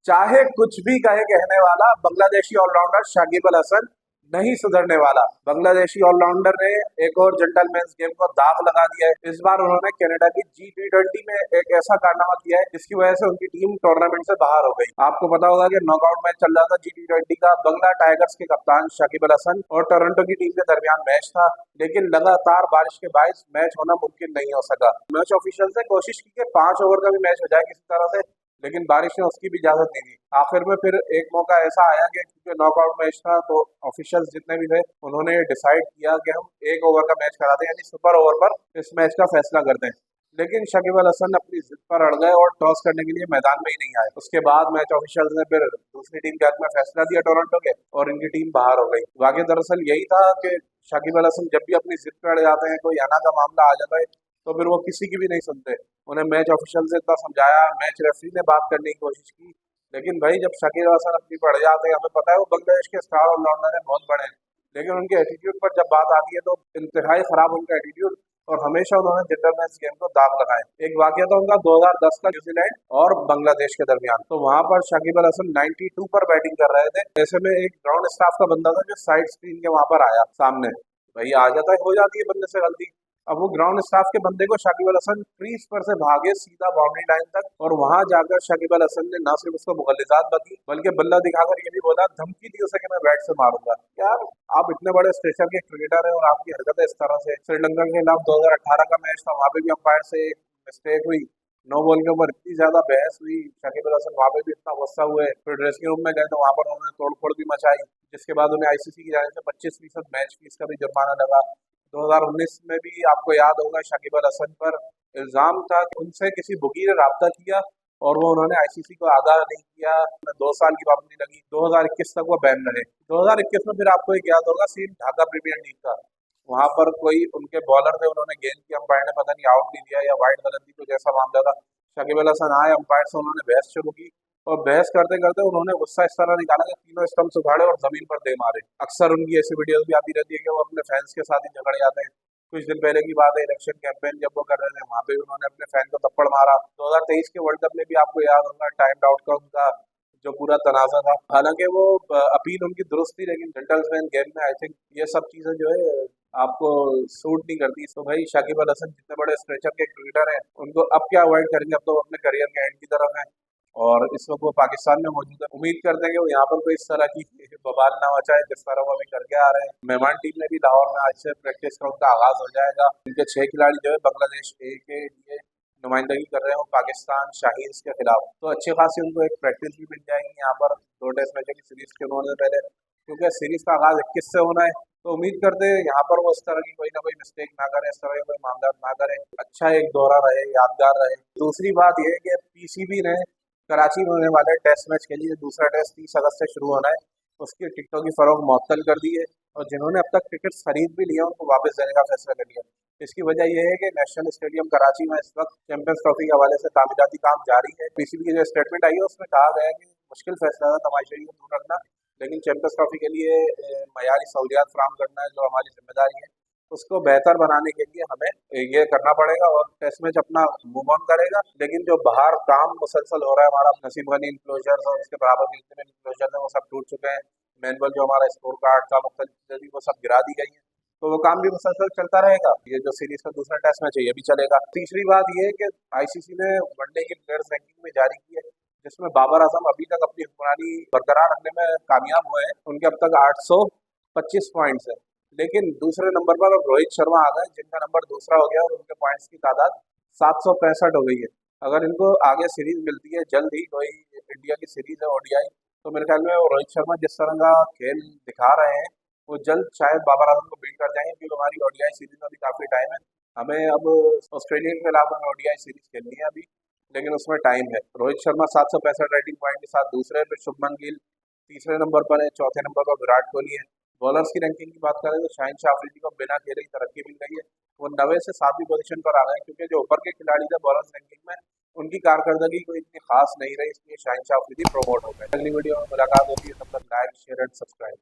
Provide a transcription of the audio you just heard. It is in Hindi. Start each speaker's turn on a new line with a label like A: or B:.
A: चाहे कुछ भी कहे कहने वाला, बांग्लादेशी ऑलराउंडर शाकिब अल हसन नहीं सुधरने वाला। बांग्लादेशी ऑलराउंडर ने एक और जेंटलमैन्स गेम को दाग लगा दिया है। इस बार उन्होंने कनाडा की G20 में एक ऐसा कारनामा किया है जिसकी वजह से उनकी टीम टूर्नामेंट से बाहर हो गई। आपको पता होगा कि नॉकआउट मैच चल रहा था G20 का, बंगला टाइगर्स के कप्तान शाकिब अल हसन और टोरंटो की टीम के दरमियान मैच था, लेकिन लगातार बारिश के बायस मैच होना मुमकिन नहीं हो सका। मैच ऑफिशियल ने कोशिश की कि 5 ओवर का भी मैच हो जाए किसी तरह से, लेकिन बारिश ने उसकी भी इजाजत नहीं दी। आखिर में फिर एक मौका ऐसा आया कि क्योंकि नॉकआउट मैच था तो ऑफिशियल्स जितने भी थे उन्होंने डिसाइड किया कि हम 1 ओवर का मैच करा दें, यानी सुपर ओवर पर इस मैच का फैसला कर दें। लेकिन शाकिब अल हसन अपनी जिद पर अड़ गए और टॉस करने के लिए मैदान में ही नहीं आए। उसके बाद मैच ऑफिशियल्स ने फिर दूसरी टीम के हक में फैसला दिया टोरंटो के, और इनकी टीम बाहर हो गई। वाकई दरअसल यही था कि शाकिब अल हसन जब भी अपनी जिद पर अड़ जाते हैं, कोई आना का मामला आ जाता है, तो फिर वो किसी की भी नहीं सुनते। उन्हें मैच ऑफिशियल से इतना समझाया, मैच रेफरी ने बात करने की कोशिश की, लेकिन भाई जब शाकिब अल हसन अपनी बढ़ जाते हैं, हमें पता है वो बांग्लादेश के स्टार ऑलराउंडर हैं, बहुत बड़े हैं, लेकिन उनके एटीट्यूड पर जब बात आती है तो इंतहाई खराब उनका एटीट्यूड, और हमेशा उन्होंने जेंटलमैन्स गेम को दाग लगाए। एक वाकया तो उनका 2010 का न्यूजीलैंड और बांग्लादेश के दरमियान, तो वहां पर शाकिब अल हसन 92 पर बैटिंग कर रहे थे। ऐसे में एक ग्राउंड स्टाफ का बंदा था जो साइड स्क्रीन के वहां पर आया सामने, भाई आ जाता है, हो जाती है बंदे से गलती। अब वो ग्राउंड स्टाफ के बंदे को शाकिब अल हसन क्रीज पर से भागे सीधा बाउंड्री लाइन तक, और वहां जाकर शाकिब अल हसन ने न सिर्फ उसको मुगल्लिजात बकी बल्कि बल्ला दिखाकर ये भी बोला, धमकी दी उसे कि मैं बैट से मारूंगा। यार आप इतने बड़े स्टेचर के क्रिकेटर हैं और आपकी हरकत है इस तरह से। श्रीलंका के खिलाफ 2018 का मैच था, वहां पे भी अंपायर से एक मिस्टेक हुई, नो बॉल के ऊपर इतनी ज्यादा बहस हुई, शाकिब अल हसन वहां पे भी इतना गुस्सा हुए, फिर ड्रेसिंग रूम में गए तो वहां पर उन्होंने तोड़फोड़ भी मचाई, जिसके बाद उन्हें आईसीसी की जाने से 25% मैच फीस का भी जुर्माना लगा। 2019 में भी आपको याद होगा शाकिब अल हसन पर इल्जाम था कि उनसे किसी बुकी ने राब्ता किया और वो उन्होंने आईसीसी को आगाह नहीं किया। 2 साल की पाबंदी लगी, 2021 तक वो बैन रहे। 2021 में फिर आपको एक याद होगा सीन ढाका प्रीमियर लीग का, वहां पर कोई उनके बॉलर थे, उन्होंने गेंद की अंपायर ने पता नहीं आउट नहीं दिया या वाइड गलत दी, कुछ ऐसा मामला था। शाकिब अल हसन आए, अंपायर से उन्होंने बहस शुरू की, और बहस करते करते उन्होंने गुस्सा इस तरह निकाला कि तीनों स्टंप्स उखाड़े और जमीन पर दे मारे। अक्सर उनकी ऐसी वीडियोस भी आती रहती है कि वो अपने फैंस के साथ ही झगड़ जाते हैं। कुछ दिन पहले की बात है, इलेक्शन कैंपेन जब वो कर रहे थे, वहां पे भी उन्होंने अपने फैन को थप्पड़ मारा। 2023 के वर्ल्ड कप में भी आपको याद होगा टाइम आउट का उनका जो पूरा तनाजा था। हालांकि वो अपील उनकी दुरुस्त थी, लेकिन जेंटलमैन गेम में आई थिंक ये सब चीजें जो है आपको सूट नहीं करती। तो भाई शाकिब अल हसन जितने बड़े स्ट्रेचर के क्रिकेटर हैं, उनको अब क्या अवॉइड करेंगे, अब तो अपने करियर के एंड की तरफ है, और इस वक्त वो पाकिस्तान में मौजूद है। उम्मीद करते हैं कि वो यहाँ पर कोई इस तरह की बवाल ना मचाए जिस तरह वो अभी करके आ रहे हैं। मेहमान टीम ने भी लाहौर में आज से प्रैक्टिस का उनका आगाज हो जाएगा। इनके 6 खिलाड़ी जो है बांग्लादेश ए के लिए नुमाइंदगी कर रहे हो पाकिस्तान शाहीन्स के खिलाफ, तो अच्छी खासी उनको एक प्रैक्टिस भी मिल जाएगी यहाँ पर 2 टेस्ट मैचों की सीरीज के होने से पहले, क्योंकि सीरीज का आगाज 21 से होना है। तो उम्मीद करते हैं यहाँ पर वो इस तरह की कोई ना कोई मिस्टेक ना करे, इस तरह के कोई मामला ना करे, अच्छा एक दौरा रहे, यादगार रहे। दूसरी बात यह है कि पीसीबी ने कराची में होने वाले टेस्ट मैच के लिए दूसरा टेस्ट 30 अगस्त से शुरू होना है, उसकी टिकटों की फरोख्त मुअत्तल कर दी है, और जिन्होंने अब तक टिकट खरीद भी लिया उनको वापस देने का फैसला कर लिया। इसकी वजह यह है कि नेशनल स्टेडियम कराची में इस वक्त चैंपियंस ट्रॉफी के हवाले से तामीराती काम जारी है। पीसीबी की जो स्टेटमेंट आई है उसमें कहा गया है कि मुश्किल फैसला था तमाशाई को दूर रखना, लेकिन चैंपियंस ट्रॉफी के लिए मयारी सहूलियात फराहम करना है जो हमारी जिम्मेदारी है, उसको बेहतर बनाने के लिए हमें ये करना पड़ेगा, और टेस्ट मैच अपना मूव ऑन करेगा। लेकिन जो बाहर काम मुसलसल हो रहा है, हमारा नसीब गनी इनक्लोजर और उसके बराबर के जितने इनक्लोजर हैं वो सब टूट चुके हैं। मैनुअल जो हमारा स्कोर कार्ड था, मुख्तलिफ चीजें थी, वो सब गिरा दी गई है, तो वो काम भी मुसलसल चलता रहेगा। ये जो सीरीज का दूसरा टेस्ट मैच है ये भी चलेगा। तीसरी बात ये है कि आईसीसी ने वनडे की प्लेयर्स रैंकिंग में जारी की है, जिसमें बाबर आजम अभी तक अपनी हुक्मरानी बरकरार रखने में कामयाब हुए हैं। उनके अब तक 825 पॉइंट्स है, लेकिन दूसरे नंबर पर अब रोहित शर्मा आ गए जिनका नंबर दूसरा हो गया और उनके पॉइंट्स की तादाद 765 हो गई है। अगर इनको आगे सीरीज मिलती है जल्द ही, कोई इंडिया की सीरीज है ओडीआई, तो मेरे ख्याल में वो रोहित शर्मा जिस तरह का खेल दिखा रहे हैं वो जल्द शायद बाबर आजम को बीट कर जाएंगे, क्योंकि हमारी ओडीआई सीरीज में अभी काफी टाइम है। हमें अब ऑस्ट्रेलिया के खिलाफ हमें ओडीआई सीरीज खेलनी है अभी, लेकिन उसमें टाइम है। रोहित शर्मा 765 रेटिंग पॉइंट के साथ दूसरे पे, शुभमन गिल तीसरे नंबर पर है, चौथे नंबर पर विराट कोहली है। बॉलर्स की रैंकिंग की बात करें तो शाहिन शाह अफरीदी को बिना खेले ही तरक्की मिल गई है, वो 9वें से 7वीं पोजीशन पर आ गए, क्योंकि जो ऊपर के खिलाड़ी थे बॉलर्स रैंकिंग में उनकी कारकर्दगी कोई इतनी खास नहीं रही, इसलिए शाहिन शाह अफरीदी प्रमोट हो गए। अगली वीडियो में मुलाकात होती है, तब तक लाइक शेयर एंड सब्सक्राइब।